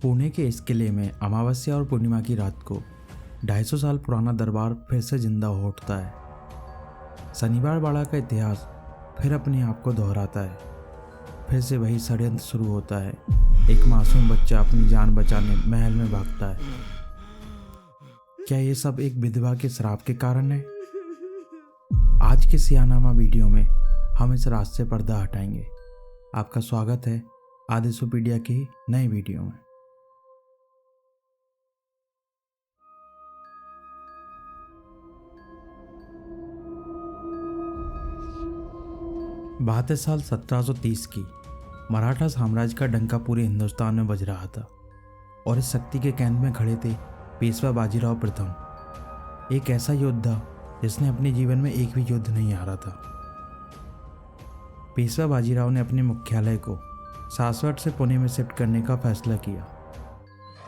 पुणे के इस किले में अमावस्या और पूर्णिमा की रात को 250 साल पुराना दरबार फिर से जिंदा हो उठता है। शनिवार बाड़ा का इतिहास फिर अपने आप को दोहराता है। फिर से वही षड्यंत्र शुरू होता है। एक मासूम बच्चा अपनी जान बचाने महल में भागता है। क्या ये सब एक विधवा के श्राप के कारण है? आज के सियानामा वीडियो में हम इस राज से पर्दा हटाएंगे। आपका स्वागत है आदिसोपीडिया की नई वीडियो में। बात है साल 1730 की। मराठा साम्राज्य का डंका पूरे हिंदुस्तान में बज रहा था और इस शक्ति के केंद्र में खड़े थे पेशवा बाजीराव प्रथम, एक ऐसा योद्धा जिसने अपने जीवन में एक भी युद्ध नहीं हारा था। पेशवा बाजीराव ने अपने मुख्यालय को सासवट से पुणे में शिफ्ट करने का फैसला किया।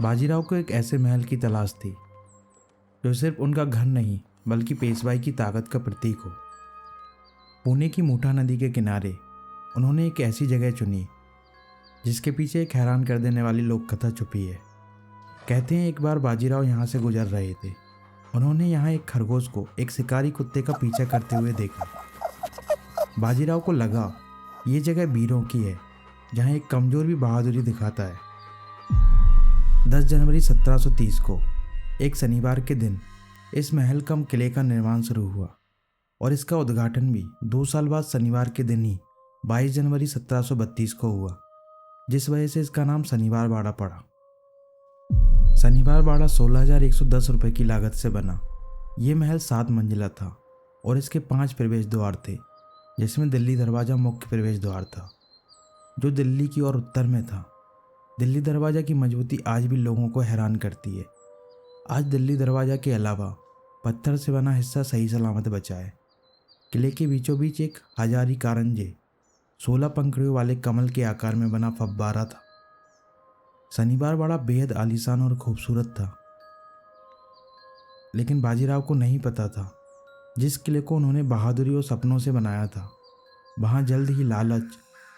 बाजीराव को एक ऐसे महल की तलाश थी जो सिर्फ उनका घर नहीं बल्कि पेशवाई की ताकत का प्रतीक हो। पुणे की मूठा नदी के किनारे उन्होंने एक ऐसी जगह चुनी जिसके पीछे एक हैरान कर देने वाली लोक कथा छुपी है। कहते हैं एक बार बाजीराव यहाँ से गुजर रहे थे। उन्होंने यहाँ एक खरगोश को एक शिकारी कुत्ते का पीछा करते हुए देखा। बाजीराव को लगा ये जगह वीरों की है, जहाँ एक कमजोर भी बहादुरी दिखाता है। 10 जनवरी 1730 को एक शनिवार के दिन इस महल कम किले का निर्माण शुरू हुआ और इसका उद्घाटन भी 2 साल बाद शनिवार के दिन ही 22 जनवरी 1732 को हुआ, जिस वजह से इसका नाम शनिवार बाड़ा पड़ा। शनिवार बाड़ा 16,110 रुपये की लागत से बना। ये महल 7 मंजिला था और इसके 5 प्रवेश द्वार थे, जिसमें दिल्ली दरवाज़ा मुख्य प्रवेश द्वार था जो दिल्ली की ओर उत्तर में था। दिल्ली दरवाज़ा की मजबूती आज भी लोगों को हैरान करती है। आज दिल्ली दरवाज़ा के अलावा पत्थर से बना हिस्सा सही सलामत बचा है। किले के बीचों बीच एक हजारी कारंजे 16 पंखुड़ियों वाले कमल के आकार में बना फव्वारा था। शनिवार बाड़ा बेहद आलीशान और खूबसूरत था, लेकिन बाजीराव को नहीं पता था जिस किले को उन्होंने बहादुरी और सपनों से बनाया था, वहाँ जल्द ही लालच,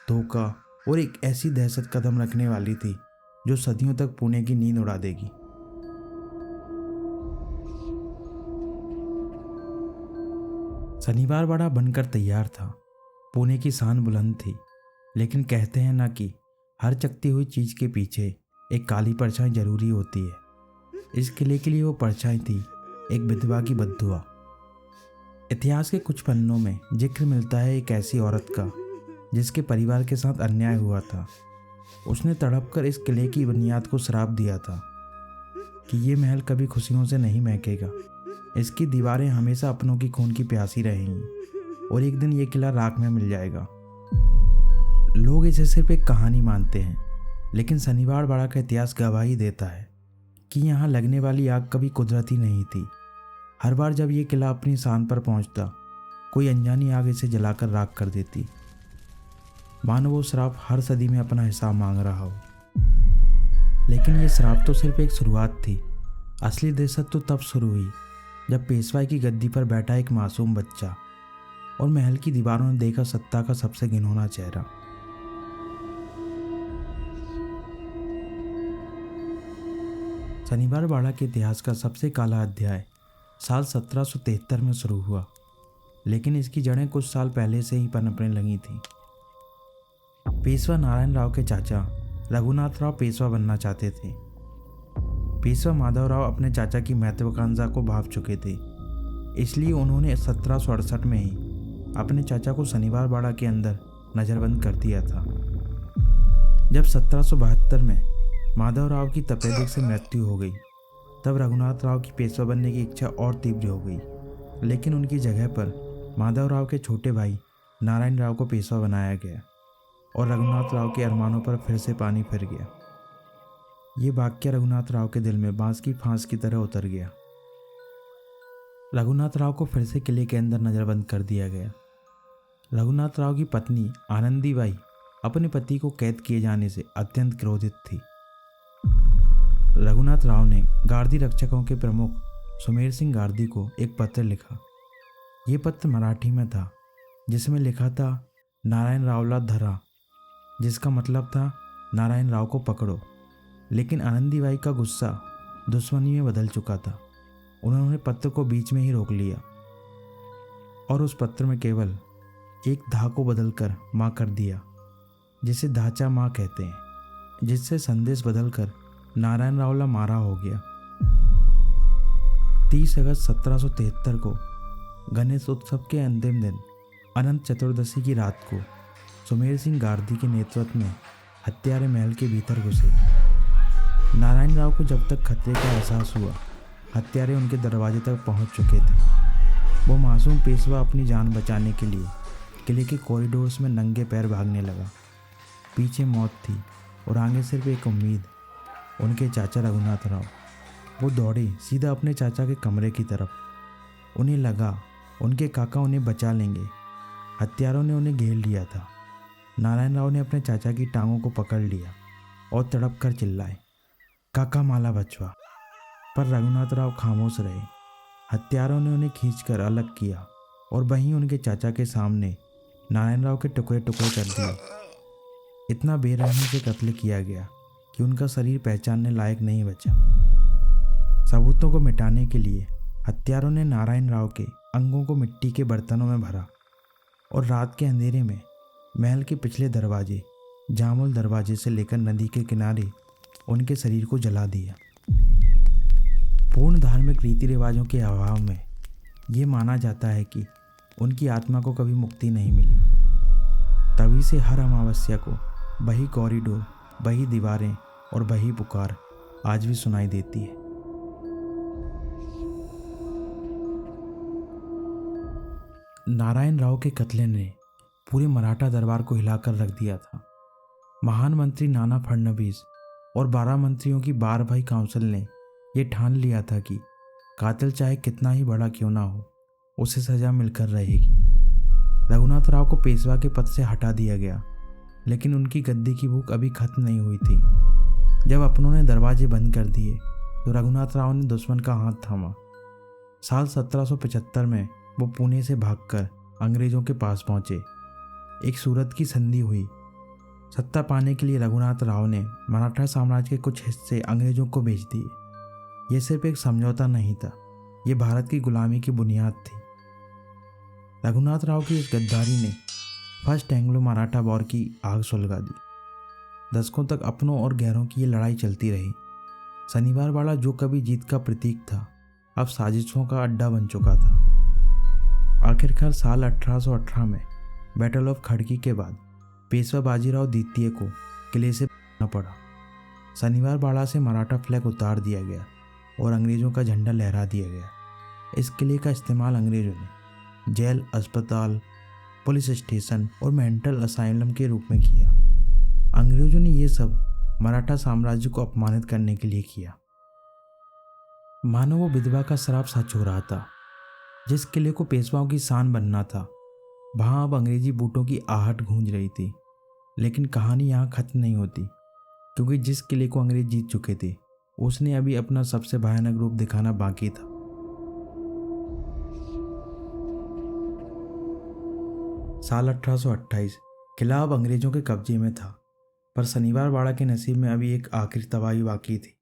धोखा और एक ऐसी दहशत कदम रखने वाली थी जो सदियों तक पुणे की नींद उड़ा देगी। शनिवार बाड़ा बनकर तैयार था। पुणे की शान बुलंद थी, लेकिन कहते हैं ना कि हर चकती हुई चीज के पीछे एक काली परछाई जरूरी होती है। इस किले के लिए वो परछाई थी एक विधवा की बद्दुआ। इतिहास के कुछ पन्नों में जिक्र मिलता है एक ऐसी औरत का जिसके परिवार के साथ अन्याय हुआ था। उसने तड़पकर इस किले की बुनियाद को श्राप दिया था कि ये महल कभी खुशियों से नहीं महकेगा। इसकी दीवारें हमेशा अपनों की खून की प्यासी रहेंगी और एक दिन ये किला राख में मिल जाएगा। लोग इसे सिर्फ एक कहानी मानते हैं, लेकिन शनिवार बाड़ा का इतिहास गवाही देता है कि यहाँ लगने वाली आग कभी कुदरती नहीं थी। हर बार जब ये किला अपनी शान पर पहुँचता, कोई अनजानी आग इसे जलाकर राख कर देती, मानो वो श्राप हर सदी में अपना हिसाब मांग रहा हो। लेकिन ये श्राप तो सिर्फ एक शुरुआत थी। असली दहशत तो तब शुरू हुई जब पेशवाई की गद्दी पर बैठा एक मासूम बच्चा और महल की दीवारों ने देखा सत्ता का सबसे घिनौना चेहरा। शनिवार बाड़ा के इतिहास का सबसे काला अध्याय साल 1773 में शुरू हुआ, लेकिन इसकी जड़ें कुछ साल पहले से ही पनपने लगी थी। पेशवा नारायण राव के चाचा रघुनाथ राव पेशवा बनना चाहते थे। पेशवा माधवराव अपने चाचा की महत्वाकांक्षा को भांप चुके थे, इसलिए उन्होंने 1768 में ही अपने चाचा को शनिवार बाड़ा के अंदर नज़रबंद कर दिया था। जब 1772 में माधवराव की तपेदिक से मृत्यु हो गई, तब रघुनाथ राव की पेशवा बनने की इच्छा और तीव्र हो गई, लेकिन उनकी जगह पर माधवराव के छोटे भाई नारायण राव को पेशवा बनाया गया और रघुनाथ राव के अरमानों पर फिर से पानी फिर गया। ये वाक्य रघुनाथ राव के दिल में बांस की फांस की तरह उतर गया। रघुनाथ राव को फिर से किले के अंदर नज़रबंद कर दिया गया। रघुनाथ राव की पत्नी आनंदीबाई अपने पति को कैद किए जाने से अत्यंत क्रोधित थी। रघुनाथ राव ने गार्दी रक्षकों के प्रमुख सुमेर सिंह गार्दी को एक पत्र लिखा। ये पत्र मराठी में था, जिसमें लिखा था नारायण रावला धरा, जिसका मतलब था नारायण राव को पकड़ो। लेकिन आनंदीबाई का गुस्सा दुश्मनी में बदल चुका था। उन्होंने पत्र को बीच में ही रोक लिया और उस पत्र में केवल एक धा को बदलकर माँ कर दिया, जिसे धाचा माँ कहते हैं, जिससे संदेश बदलकर नारायण रावला मारा हो गया। 30 अगस्त 1773 को गणेश उत्सव के अंतिम दिन अनंत चतुर्दशी की रात को सुमेर सिंह गारदी के नेतृत्व में हत्यारे महल के भीतर घुसे। नारायण राव को जब तक खतरे का एहसास हुआ, हत्यारे उनके दरवाजे तक पहुंच चुके थे। वो मासूम पेशवा अपनी जान बचाने के लिए किले के कॉरिडोर्स में नंगे पैर भागने लगा। पीछे मौत थी और आगे सिर्फ एक उम्मीद, उनके चाचा रघुनाथ राव। वो दौड़े सीधा अपने चाचा के कमरे की तरफ। उन्हें लगा उनके काका उन्हें बचा लेंगे। हत्यारों ने उन्हें घेर लिया था। नारायण राव ने अपने चाचा की टांगों को पकड़ लिया और तड़प कर चिल्लाए, काका माला बचवा। पर रघुनाथ राव खामोश रहे। हत्यारों ने उन्हें खींचकर अलग किया और वहीं उनके चाचा के सामने नारायण राव के टुकड़े टुकड़े कर दिए। इतना बेरहमी से कत्ल किया गया कि उनका शरीर पहचानने लायक नहीं बचा। सबूतों को मिटाने के लिए हत्यारों ने नारायण राव के अंगों को मिट्टी के बर्तनों में भरा और रात के अंधेरे में महल के पिछले दरवाजे, जामुल दरवाजे से लेकर नदी के किनारे उनके शरीर को जला दिया। पूर्ण धार्मिक रीति रिवाजों के अभाव में ये माना जाता है कि उनकी आत्मा को कभी मुक्ति नहीं मिली। तभी से हर अमावस्या को वही कॉरिडोर, वही दीवारें और वही पुकार आज भी सुनाई देती है। नारायण राव के कत्ले ने पूरे मराठा दरबार को हिलाकर रख दिया था। महान मंत्री नाना फडणवीस और 12 मंत्रियों की 12 भाई काउंसिल ने यह ठान लिया था कि कातिल चाहे कितना ही बड़ा क्यों ना हो, उसे सजा मिलकर रहेगी। रघुनाथ राव को पेशवा के पद से हटा दिया गया, लेकिन उनकी गद्दी की भूख अभी खत्म नहीं हुई थी। जब अपनों ने दरवाजे बंद कर दिए तो रघुनाथ राव ने दुश्मन का हाथ थामा। साल 1775 में वो पुणे से भागकर अंग्रेजों के पास पहुंचे। एक सूरत की संधि हुई। सत्ता पाने के लिए रघुनाथ राव ने मराठा साम्राज्य के कुछ हिस्से अंग्रेजों को बेच दिए। यह सिर्फ एक समझौता नहीं था, ये भारत की गुलामी की बुनियाद थी। रघुनाथ राव की इस गद्दारी ने फर्स्ट एंग्लो मराठा वॉर की आग सुलगा दी। दशकों तक अपनों और गैरों की ये लड़ाई चलती रही। शनिवार वाला जो कभी जीत का प्रतीक था, अब साजिशों का अड्डा बन चुका था। आखिरकार साल 1818 में बैटल ऑफ खड़की के बाद पेशवा बाजीराव द्वितीय को किले से भागना पड़ा। शनिवार बाड़ा से मराठा फ्लैग उतार दिया गया और अंग्रेज़ों का झंडा लहरा दिया गया। इस किले का इस्तेमाल अंग्रेज़ों ने जेल, अस्पताल, पुलिस स्टेशन और मेंटल असाइलम के रूप में किया। अंग्रेज़ों ने ये सब मराठा साम्राज्य को अपमानित करने के लिए किया। मानो वो विधवा का श्राप सच हो रहा था। जिस किले को पेशवाओं की शान बनना था, वहाँ अब अंग्रेजी बूटों की आहट गूंज रही थी। लेकिन कहानी यहाँ खत्म नहीं होती, क्योंकि जिस किले को अंग्रेज जीत चुके थे, उसने अभी अपना सबसे भयानक रूप दिखाना बाकी था। साल 1828 किला अब अंग्रेजों के कब्जे में था, पर शनिवार बाड़ा के नसीब में अभी एक आखिरी तबाही बाकी थी।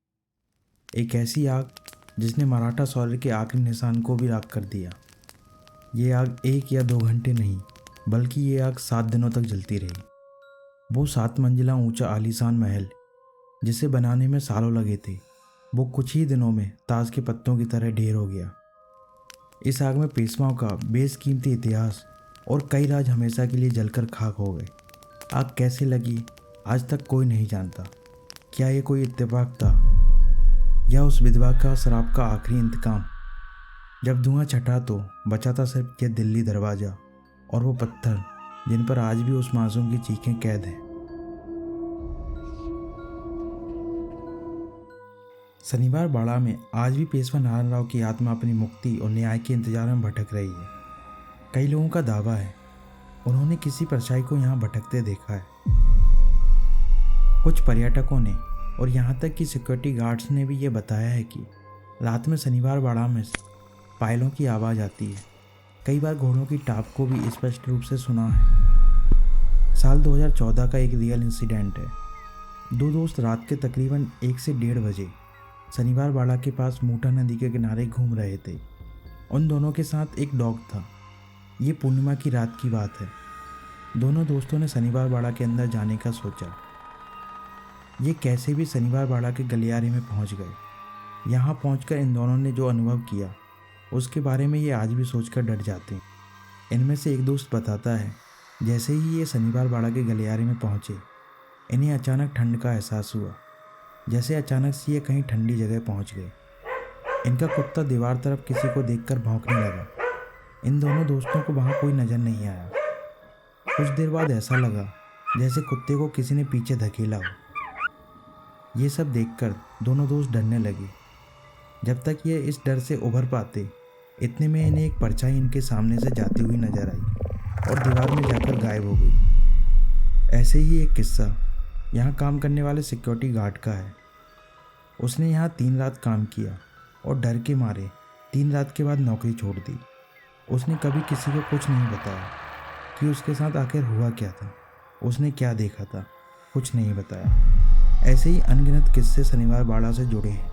एक ऐसी आग जिसने मराठा शौर्य के आखिरी निशान को भी राख कर दिया। ये आग 1 या 2 घंटे नहीं, बल्कि ये आग 7 दिनों तक जलती रही। वो 7 मंजिला ऊंचा आलीशान महल, जिसे बनाने में सालों लगे थे, वो कुछ ही दिनों में ताश के पत्तों की तरह ढेर हो गया। इस आग में पेशवाओं का बेशकीमती इतिहास और कई राज हमेशा के लिए जलकर खाक हो गए। आग कैसे लगी आज तक कोई नहीं जानता। क्या ये कोई इत्तेफाक था या उस विधवा का श्राप का आखिरी इंतकाम? जब धुआं छटा तो बचा था सिर्फ यह दिल्ली दरवाज़ा और वो पत्थर जिन पर आज भी उस मासूम की चीखें कैद हैं। शनिवार बाड़ा में आज भी पेशवा नारायण राव की आत्मा अपनी मुक्ति और न्याय के इंतजार में भटक रही है। कई लोगों का दावा है उन्होंने किसी परछाई को यहाँ भटकते देखा है। कुछ पर्यटकों ने और यहाँ तक कि सिक्योरिटी गार्ड्स ने भी ये बताया है कि रात में शनिवार बाड़ा में पायलों की आवाज़ आती है। कई बार घोड़ों की टाप को भी स्पष्ट रूप से सुना है। साल 2014 का एक रियल इंसिडेंट है। दो दोस्त रात के तकरीबन 1 से 1:30 बजे शनिवार बाड़ा के पास मूठा नदी के किनारे घूम रहे थे। उन दोनों के साथ एक डॉग था। ये पूर्णिमा की रात की बात है। दोनों दोस्तों ने शनिवार बाड़ा के अंदर जाने का सोचा। ये कैसे भी शनिवार बाड़ा के गलियारे में पहुंच गए। यहाँ पहुंचकर इन दोनों ने जो अनुभव किया उसके बारे में ये आज भी सोचकर डर जाते हैं। इनमें से एक दोस्त बताता है, जैसे ही ये शनिवार बाड़ा के गलियारे में पहुँचे इन्हें अचानक ठंड का एहसास हुआ, जैसे अचानक से ये कहीं ठंडी जगह पहुँच गए। इनका कुत्ता दीवार तरफ किसी को देखकर भौंकने लगा। इन दोनों दोस्तों को वहाँ कोई नज़र नहीं आया। कुछ देर बाद ऐसा लगा जैसे कुत्ते को किसी ने पीछे धकेला हो। ये सब देखकर दोनों दोस्त डरने लगे। जब तक ये इस डर से उभर पाते, इतने में इन्हें एक परछाई इनके सामने से जाती हुई नजर आई और दीवार में जाकर गायब हो गई। ऐसे ही एक किस्सा यहाँ काम करने वाले सिक्योरिटी गार्ड का है। उसने यहाँ 3 रात काम किया और डर के मारे 3 रात के बाद नौकरी छोड़ दी। उसने कभी किसी को कुछ नहीं बताया कि उसके साथ आखिर हुआ क्या था, उसने क्या देखा था, कुछ नहीं बताया। ऐसे ही अनगिनत किस्से शनिवार बाड़ा से जुड़े हैं।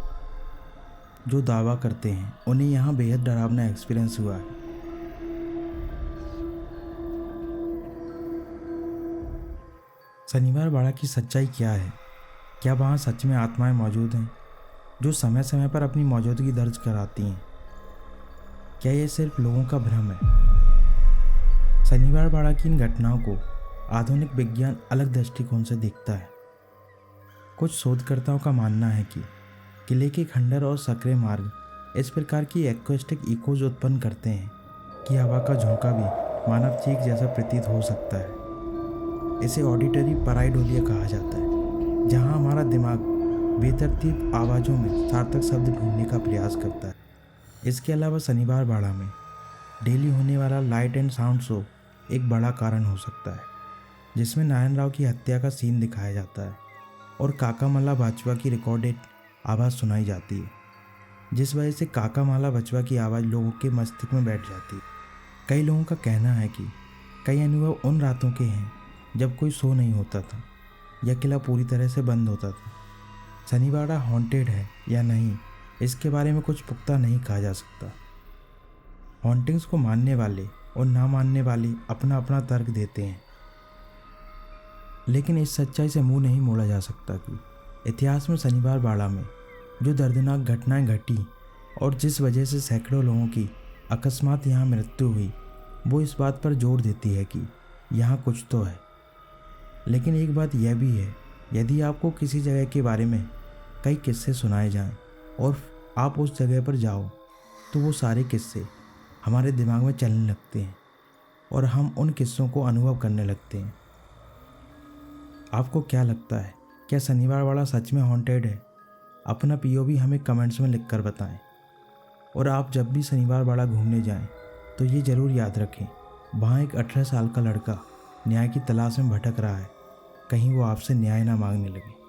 जो दावा करते हैं उन्हें यहाँ बेहद डरावना एक्सपीरियंस हुआ है। शनिवार बाड़ा की सच्चाई क्या है? क्या वहाँ सच में आत्माएं मौजूद हैं जो समय समय पर अपनी मौजूदगी दर्ज कराती हैं? क्या ये सिर्फ लोगों का भ्रम है? शनिवार बाड़ा की इन घटनाओं को आधुनिक विज्ञान अलग दृष्टिकोण से देखता है। कुछ शोधकर्ताओं का मानना है कि किले के खंडर और सक्रिय मार्ग इस प्रकार की एक्वेस्टिक इकोज उत्पन्न करते हैं कि हवा का झोंका भी मानव चीख जैसा प्रतीत हो सकता है। इसे ऑडिटरी पराइडोलिया कहा जाता है, जहां हमारा दिमाग बेतरतीब आवाज़ों में सार्थक शब्द ढूंढने का प्रयास करता है। इसके अलावा शनिवार बाड़ा में डेली होने वाला लाइट एंड साउंड शो एक बड़ा कारण हो सकता है, जिसमें नारायण राव की हत्या का सीन दिखाया जाता है और काका मल्ला बाजवा की रिकॉर्डेड आवाज़ सुनाई जाती है, जिस वजह से काका माला बचवा की आवाज़ लोगों के मस्तिष्क में बैठ जाती है। कई लोगों का कहना है कि कई अनुभव उन रातों के हैं जब कोई शो नहीं होता था या किला पूरी तरह से बंद होता था। शनिवार बाड़ा हॉन्टेड है या नहीं, इसके बारे में कुछ पुख्ता नहीं कहा जा सकता। हॉन्टिंग्स को मानने वाले और ना मानने वाले अपना अपना तर्क देते हैं, लेकिन इस सच्चाई से मुंह नहीं मोड़ा जा सकता कि इतिहास में शनिवार बाड़ा में जो दर्दनाक घटनाएं घटी और जिस वजह से सैकड़ों लोगों की अकस्मात यहाँ मृत्यु हुई, वो इस बात पर जोर देती है कि यहाँ कुछ तो है। लेकिन एक बात यह भी है, यदि आपको किसी जगह के बारे में कई किस्से सुनाए जाएं और आप उस जगह पर जाओ, तो वो सारे किस्से हमारे दिमाग में चलने लगते हैं और हम उन किस्सों को अनुभव करने लगते हैं। आपको क्या लगता है, क्या शनिवार बाड़ा सच में हॉन्टेड है? अपना पीओवी हमें कमेंट्स में लिखकर बताएं। और आप जब भी शनिवार बाड़ा घूमने जाएं तो ये ज़रूर याद रखें, वहाँ एक 18 साल का लड़का न्याय की तलाश में भटक रहा है। कहीं वो आपसे न्याय ना मांगने लगे।